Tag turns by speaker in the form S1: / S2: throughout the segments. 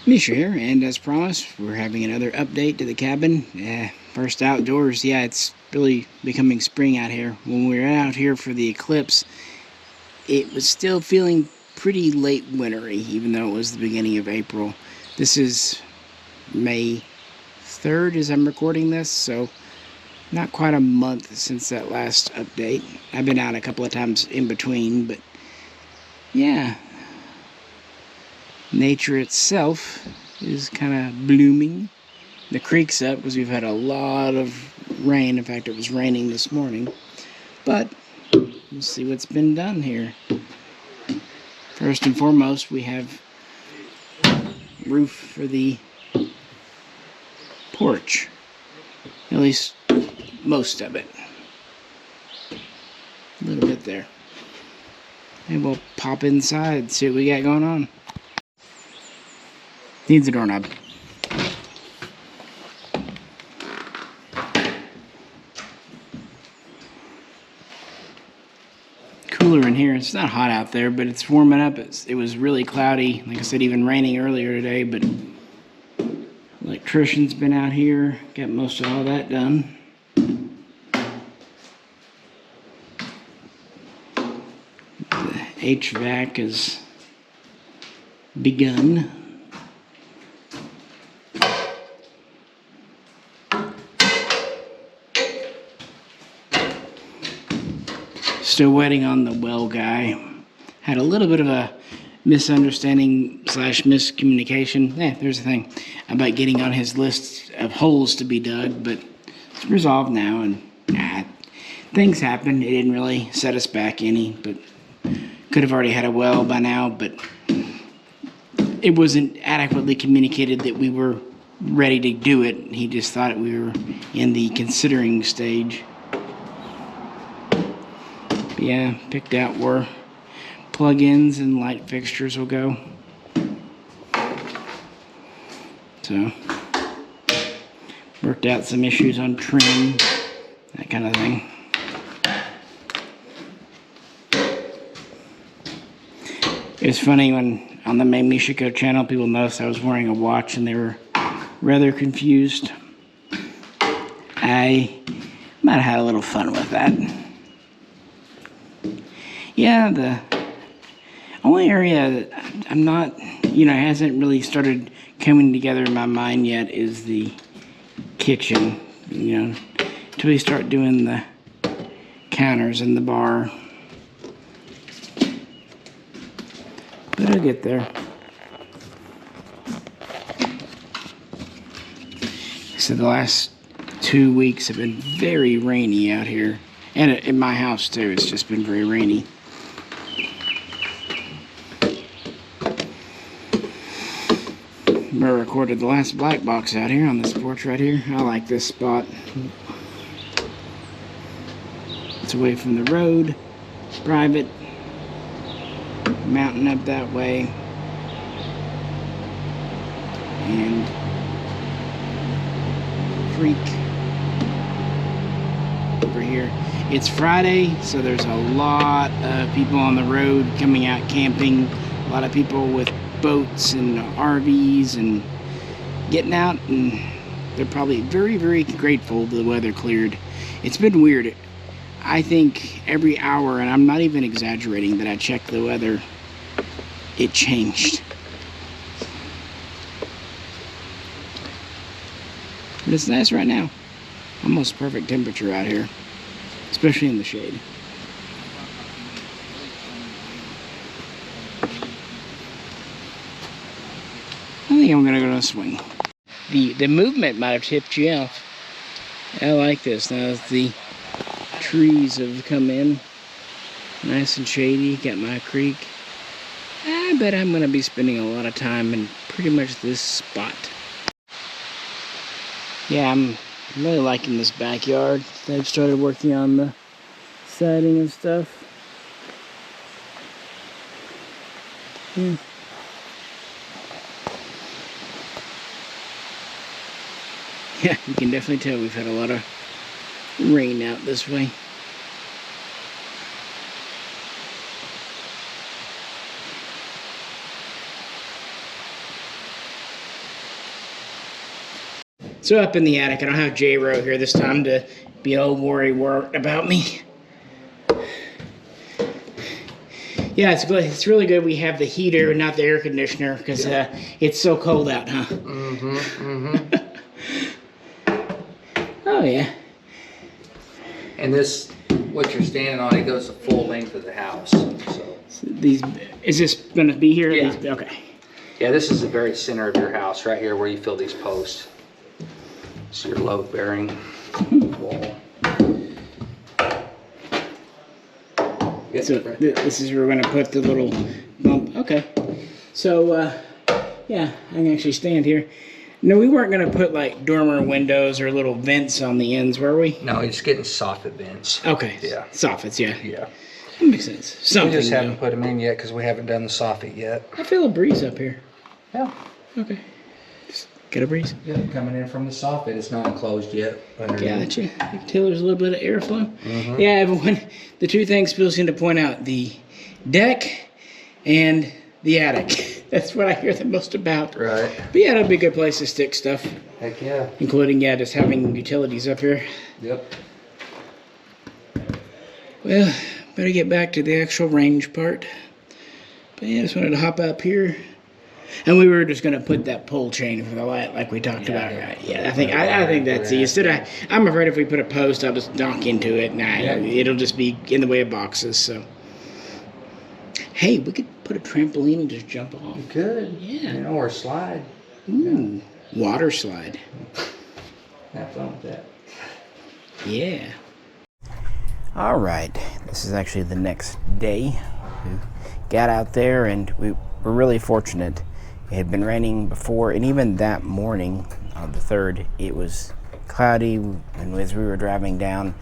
S1: Misha here, and as promised, we're having another update to the cabin. First outdoors, yeah, it's really becoming spring out here. When we were out here for the eclipse, it was still feeling pretty late wintry, even though it was the beginning of April. This is May 3rd as I'm recording this, so not quite a month since that last update. I've been out a couple of times in between, but yeah, nature itself is kind of blooming. The creek's up because we've had a lot of rain. In fact, it was raining this morning. But we'll see what's been done here. First and foremost, we have roof for the porch. At least most of it. A little bit there. And we'll pop inside, see what we got going on. Needs a doorknob. Cooler in here. It's not hot out there, but it's warming up. It was really cloudy. Like I said, even raining earlier today, but electrician's been out here. Got most of all that done. The HVAC has begun. Still waiting on the well guy. Had a little bit of a misunderstanding / miscommunication. There's the thing about getting on his list of holes to be dug, but it's resolved now, and things happen. It didn't really set us back any, but could have already had a well by now, but it wasn't adequately communicated that we were ready to do it. He just thought we were in the considering stage. Yeah, picked out where plug-ins and light fixtures will go. So, worked out some issues on trim, that kind of thing. It was funny when on the main Mishaco channel, people noticed I was wearing a watch and they were rather confused. I might have had a little fun with that. Yeah, the only area that I'm not, hasn't really started coming together in my mind yet is the kitchen, until we start doing the counters in the bar. But I'll get there. So the last 2 weeks have been very rainy out here. And in my house too, it's just been very rainy. I recorded the last black box out here on this porch right here. I like this spot. It's away from the road, private, mountain up that way, and creek over here. It's Friday, so there's a lot of people on the road coming out camping. A lot of people with boats and RVs and getting out, and they're probably very, very grateful the weather cleared. It's been weird. I think every hour, and I'm not even exaggerating, that I check the weather, it changed. But it's nice right now. Almost perfect temperature out here, especially in the shade. I think I'm gonna go to a swing. The movement might have tipped you off. I like this. Now that the trees have come in, nice and shady, got my creek. I bet I'm gonna be spending a lot of time in pretty much this spot. Yeah, I'm really liking this backyard. They've started working on the siding and stuff. Yeah, you can definitely tell we've had a lot of rain out this way. So up in the attic, I don't have J-Ro here this time to be all worried about me. Yeah, it's really good we have the heater and not the air conditioner because it's so cold out, huh? Oh, yeah.
S2: And this, what you're standing on, it goes the full length of the house. So
S1: is this going to be here?
S2: Yeah.
S1: Okay.
S2: Yeah, this is the very center of your house, right here where you fill these posts. It's your load-bearing wall.
S1: Yeah, so this is where we're going to put the little bump. Okay. So, yeah, I can actually stand here. No, we weren't going to put like dormer windows or little vents on the ends, were we?
S2: No, it's getting soffit vents.
S1: Okay.
S2: Yeah.
S1: Soffits, yeah.
S2: Yeah.
S1: That makes sense. Something.
S2: We just haven't put them in yet because we haven't done the soffit yet.
S1: I feel a breeze up here.
S2: Yeah.
S1: Okay. Just get a breeze.
S2: Yeah, coming in from the soffit. It's not enclosed yet.
S1: Gotcha. You can tell there's a little bit of airflow. Yeah, everyone. The two things people seem to point out: the deck and the attic. That's what I hear the most about.
S2: Right.
S1: But yeah, that'd be a good place to stick stuff.
S2: Heck yeah.
S1: Including, yeah, just having utilities up here.
S2: Yep.
S1: Well, better get back to the actual range part. But yeah, just wanted to hop up here. And we were just going to put that pull chain for the light like we talked about. Right? Yeah, I think that's easy. I'm afraid if we put a post, I'll just knock into it. It'll just be in the way of boxes. So, hey, we could put a trampoline and just jump off.
S2: You could.
S1: Yeah.
S2: You know, or slide.
S1: Ooh, water slide.
S2: Have fun with that.
S1: Yeah. All right. This is actually the next day. We got out there and we were really fortunate. It had been raining before, and even that morning on the 3rd, it was cloudy, and as we were driving down,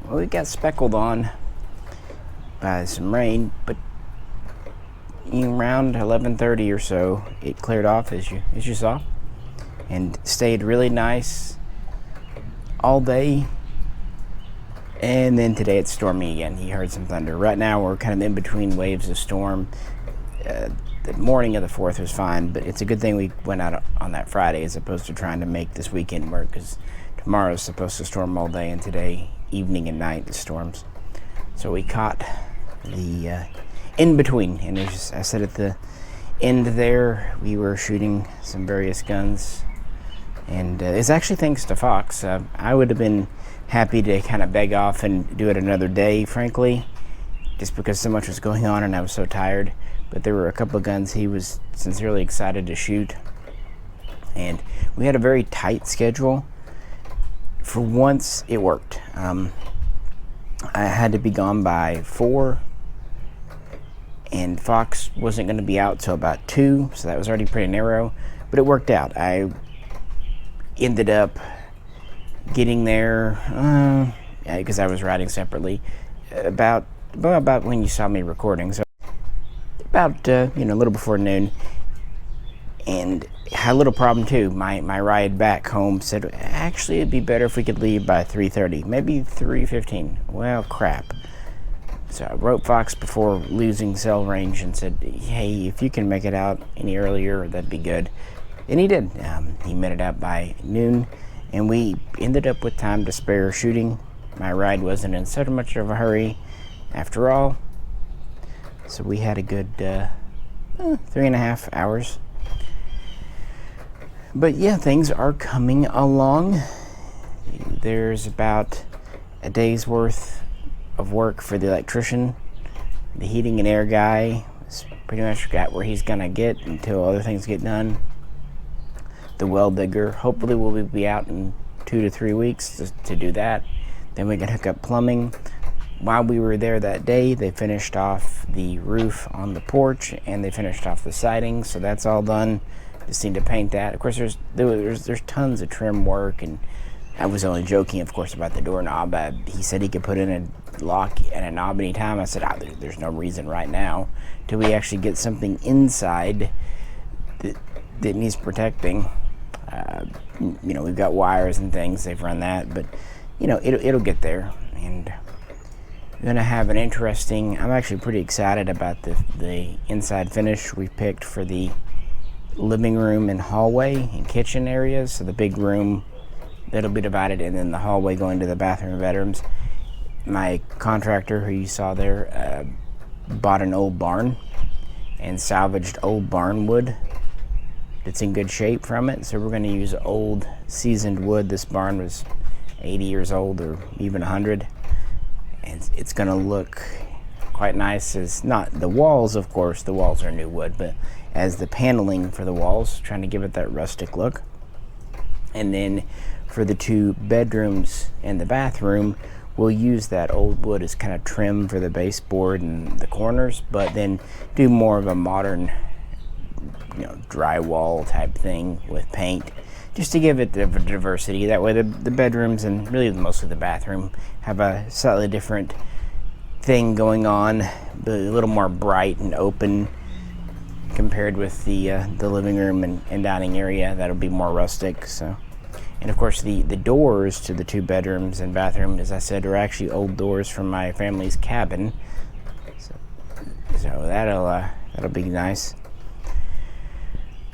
S1: well, we got speckled on by some rain, but around 11:30 or so, it cleared off, as you saw, and stayed really nice all day. And then today it's stormy again. You heard some thunder. Right now we're kind of in between waves of storm. The morning of the 4th was fine, but it's a good thing we went out on that Friday as opposed to trying to make this weekend work, because tomorrow's supposed to storm all day, and today, evening and night, it storms. So we caught the in-between, and as I said at the end there, we were shooting some various guns, and it's actually thanks to Fox. I would have been happy to kind of beg off and do it another day, frankly, just because so much was going on and I was so tired. But there were a couple of guns he was sincerely excited to shoot. And we had a very tight schedule. For once, it worked. I had to be gone by 4. And Fox wasn't going to be out till about 2, so that was already pretty narrow. But it worked out. I ended up getting there, because I was riding separately, about when you saw me recording. So about a little before noon, and had a little problem too. My ride back home said actually it'd be better if we could leave by 3:30, maybe 3:15. Well, crap. So I wrote Fox before losing cell range and said, hey, if you can make it out any earlier, that'd be good. And he did. He made it out by noon, and we ended up with time to spare shooting. My ride wasn't in so much of a hurry after all. So we had a good 3.5 hours. But yeah, things are coming along. There's about a day's worth of work for the electrician. The heating and air guy has pretty much got where he's gonna get until other things get done. The well digger, hopefully we'll be out in 2 to 3 weeks to do that. Then we can hook up plumbing. While we were there that day, they finished off the roof on the porch and they finished off the siding, so that's all done. Just need to paint that. Of course, there's tons of trim work, and I was only joking, of course, about the doorknob. He said he could put in a lock and a knob anytime. I said, there's no reason right now till we actually get something inside that needs protecting. We've got wires and things. They've run that, but it'll get there. And we're gonna have an interesting. I'm actually pretty excited about the inside finish we picked for the living room and hallway and kitchen areas. So the big room that'll be divided, and then the hallway going to the bathroom and bedrooms. My contractor, who you saw there, bought an old barn and salvaged old barn wood that's in good shape from it. So we're going to use old seasoned wood. This barn was 80 years old, or even 100, and it's going to look quite nice. As not the walls, of course, the walls are new wood, but as the paneling for the walls, trying to give it that rustic look. And then for the 2 bedrooms and the bathroom, we'll use that old wood as kind of trim for the baseboard and the corners, but then do more of a modern, drywall type thing with paint, just to give it the diversity. That way the bedrooms, and really mostly the bathroom, have a slightly different thing going on, a little more bright and open compared with the living room and dining area. That'll be more rustic. So, and of course the doors to the 2 bedrooms and bathroom, as I said, are actually old doors from my family's cabin. So that'll be nice.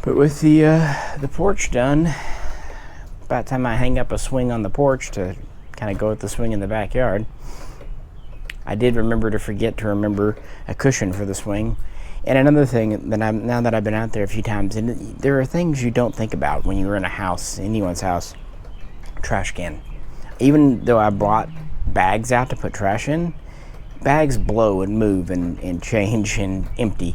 S1: But with the porch done, about the time I hang up a swing on the porch to kind of go with the swing in the backyard, I did remember to remember a cushion for the swing. And another thing that now that I've been out there a few times, and there are things you don't think about when you're in a house, anyone's house. Trash can. Even though I brought bags out to put trash in, bags blow and move and change and empty.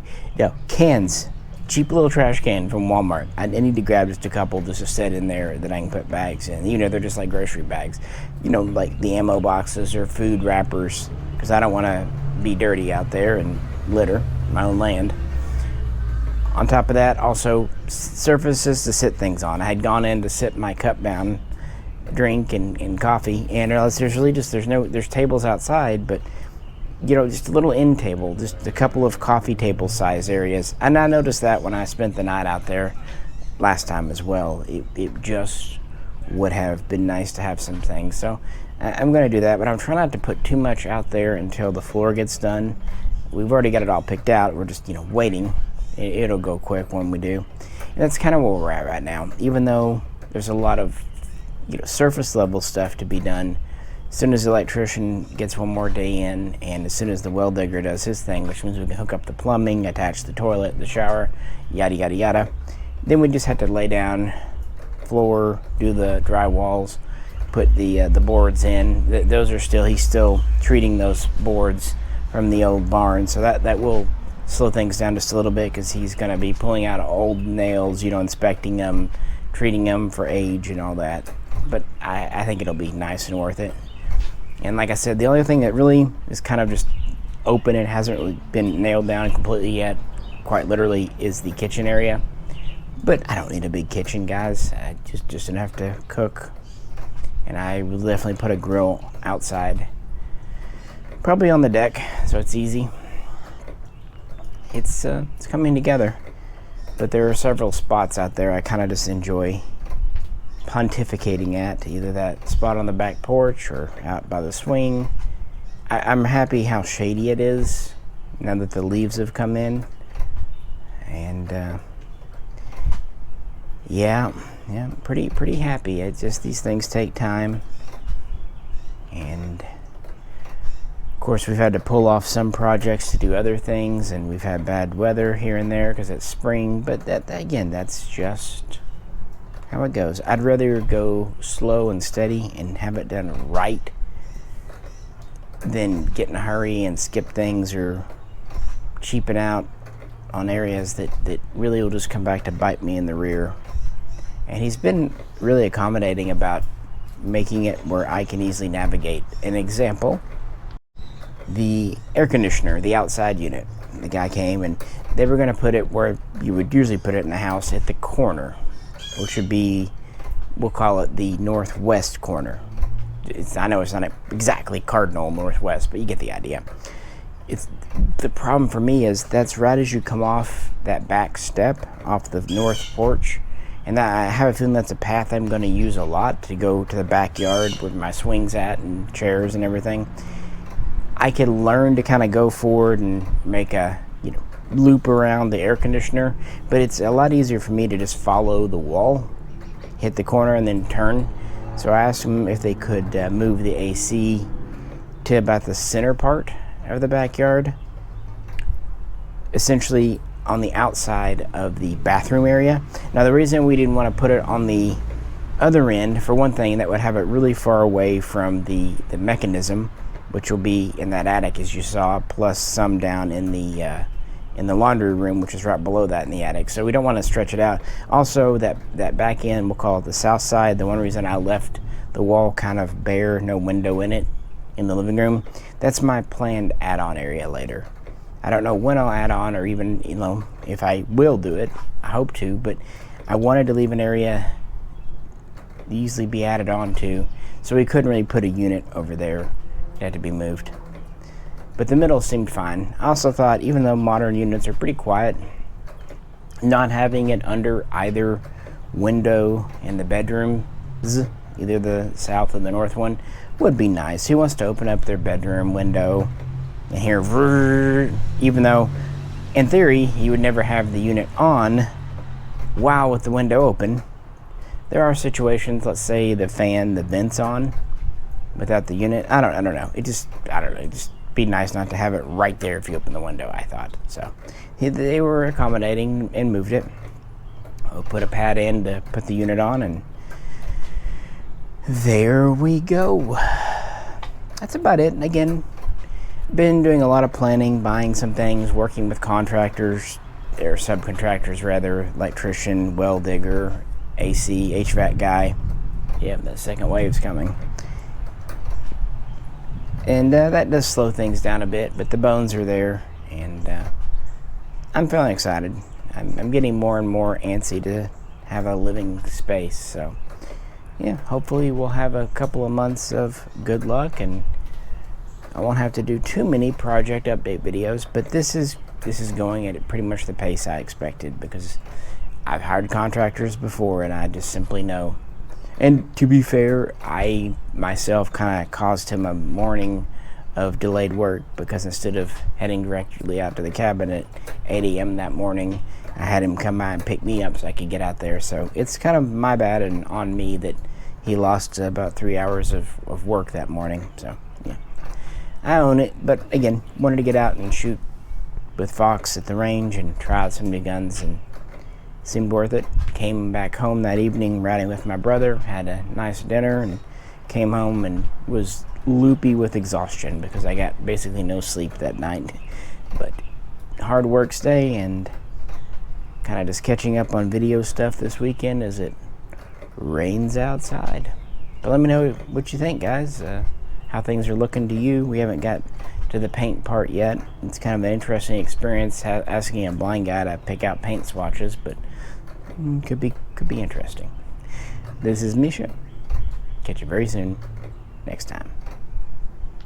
S1: Cans, cheap little trash can from Walmart. I need to grab just a couple just to set in there that I can put bags in. They're just like grocery bags. Like the ammo boxes or food wrappers, because I don't want to be dirty out there and litter my own land. On top of that, also surfaces to sit things on. I had gone in to sit my cup down, drink and coffee, and there's tables outside, but just a little end table, just a couple of coffee table size areas. And I noticed that when I spent the night out there last time as well. It just would have been nice to have some things. So I'm going to do that, but I'm trying not to put too much out there until the floor gets done. We've already got it all picked out. We're just, waiting. It'll go quick when we do. And that's kind of where we're at right now. Even though there's a lot of, surface level stuff to be done, as soon as the electrician gets one more day in, and as soon as the well digger does his thing, which means we can hook up the plumbing, attach the toilet, the shower, yada, yada, yada, then we just have to lay down, floor, do the dry walls, put the boards in. He's still treating those boards from the old barn, so that will slow things down just a little bit, because he's going to be pulling out old nails, inspecting them, treating them for age and all that. But I think it'll be nice and worth it. And like I said, the only thing that really is kind of just open and hasn't really been nailed down completely yet, quite literally, is the kitchen area. But I don't need a big kitchen, guys. Just enough to cook. And I will definitely put a grill outside, probably on the deck, so it's easy. It's coming together, but there are several spots out there I kind of just enjoy pontificating at, either that spot on the back porch or out by the swing. I'm happy how shady it is now that the leaves have come in, and yeah, pretty happy. It's just these things take time, and of course we've had to pull off some projects to do other things, and we've had bad weather here and there because it's spring, but that's just how it goes. I'd rather go slow and steady and have it done right than get in a hurry and skip things or cheapen out on areas that really will just come back to bite me in the rear. And he's been really accommodating about making it where I can easily navigate. An example, the air conditioner, the outside unit. The guy came and they were going to put it where you would usually put it in the house, at the corner, which would be, we'll call it the northwest corner. I know it's not exactly cardinal northwest, but you get the idea. The problem for me is that's right as you come off that back step off the north porch, and I have a feeling that's a path I'm going to use a lot to go to the backyard where my swing's at and chairs and everything. I could learn to kind of go forward and make a loop around the air conditioner, but it's a lot easier for me to just follow the wall, hit the corner, and then turn. So I asked them if they could move the AC to about the center part of the backyard, essentially on the outside of the bathroom area. Now the reason we didn't want to put it on the other end, for one thing, that would have it really far away from the mechanism, which will be in that attic as you saw, plus some down in the laundry room, which is right below that in the attic. So we don't want to stretch it out. Also, that back end, we'll call it the south side, the one reason I left the wall kind of bare, no window in it, in the living room, that's my planned add-on area later. I don't know when I'll add on, or even, if I will do it. I hope to, but I wanted to leave an area to easily be added on to, so we couldn't really put a unit over there. It had to be moved. But the middle seemed fine. I also thought, even though modern units are pretty quiet, not having it under either window in the bedrooms, either the south or the north one, would be nice. Who wants to open up their bedroom window and hear vrrr, even though in theory you would never have the unit on while with the window open. There are situations, let's say the vent's on without the unit. I don't know. It just be nice not to have it right there if you open the window, I thought. So they were accommodating and moved it. We'll put a pad in to put the unit on, and there we go. That's about it. And again, been doing a lot of planning, buying some things, working with contractors, or subcontractors rather, electrician, well digger, AC, HVAC guy. Yep, the second wave's coming. And that does slow things down a bit, but the bones are there, and I'm feeling excited. I'm getting more and more antsy to have a living space. So yeah, hopefully we'll have a couple of months of good luck, and I won't have to do too many project update videos. But this is going at pretty much the pace I expected, because I've hired contractors before, and I just simply know. And to be fair, I myself kind of caused him a morning of delayed work, because instead of heading directly out to the cabin at 8 a.m. that morning, I had him come by and pick me up so I could get out there. So it's kind of my bad and on me that he lost about 3 hours of work that morning. So yeah, I own it. But again, wanted to get out and shoot with Fox at the range and try out some new guns, and seemed worth it. Came back home that evening riding with my brother, had a nice dinner, and came home and was loopy with exhaustion because I got basically no sleep that night. But hard work day, and kind of just catching up on video stuff this weekend as it rains outside. But let me know what you think, guys, how things are looking to you. We haven't got to the paint part yet. It's kind of an interesting experience asking a blind guy to pick out paint swatches, but could be interesting. This is Misha. Catch you very soon next time.